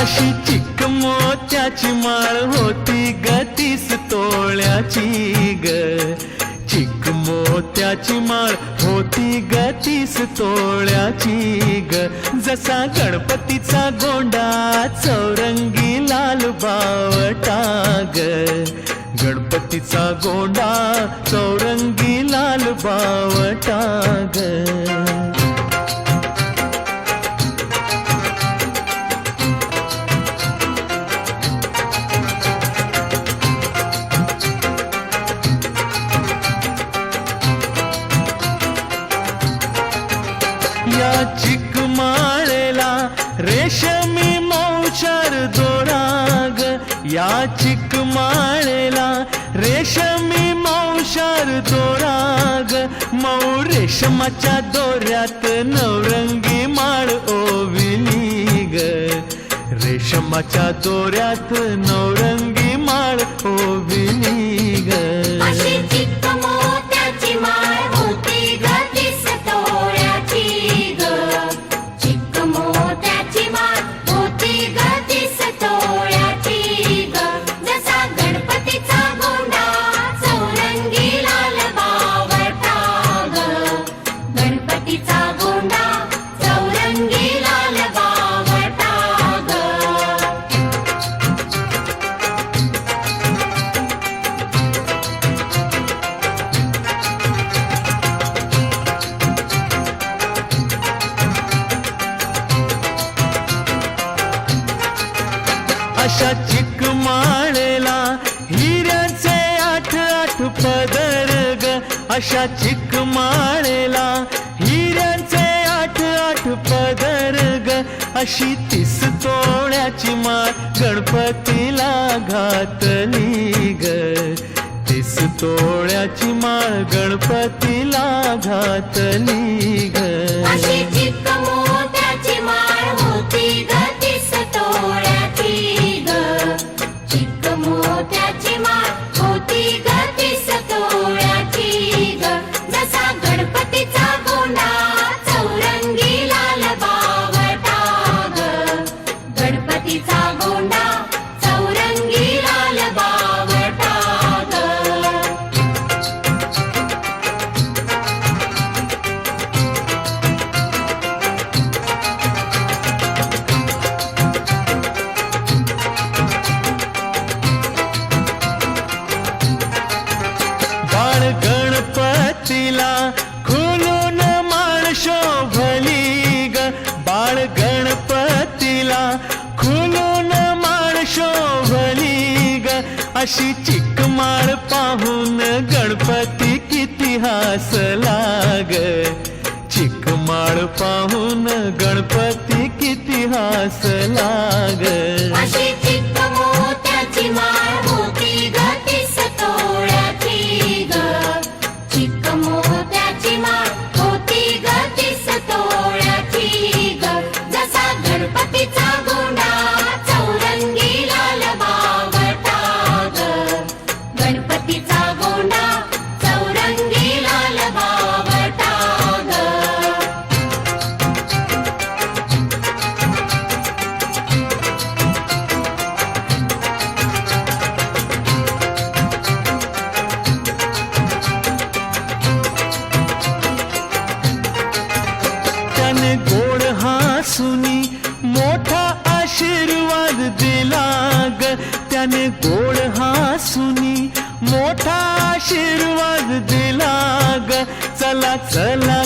अशी चिक मोत्याची माळ होती ग 30 तोळ्याची ग, चिक मोत्याची माळ होती ग 30 तोळ्याची ग. जसा गणपतीचा गोंडा चौरंगी लाल बावटा ग, गणपतीचा गोंडा चौरंगी लाल बावटा ग. या चिक माळेला रेशमी मौचार दोराग, या चिक माळेला रेशमी मौचार दोराग. मऊ रेशमाच्या दोऱ्यात नवरंगी माळ ओविली ग, रेशमाच्या दोऱ्यात नवरंगी माळ ओविली ग. अशा चिक माळेला हिऱ्याचे 8 पदर ग, अशा चिक माळेला हिऱ्याचे 8 पदर ग. अशी 30 तोळ्याची माळ गणपतीला घातली ग, 30 तोळ्याची माळ गणपतीला घातली ग. गणपतीला खुलून माळ शोभली ग, बाळ गणपतीला खुलून माळ शोभली ग. अशी चिक माळ पाहून गणपती किती हसला ग, चिक माळ पाहून गणपती किती हसला ग. गोड हसूनी मोठा आशीर्वाद दिला ग, त्याने गोड हसूनी मोठा आशीर्वाद दिला ग. चला चला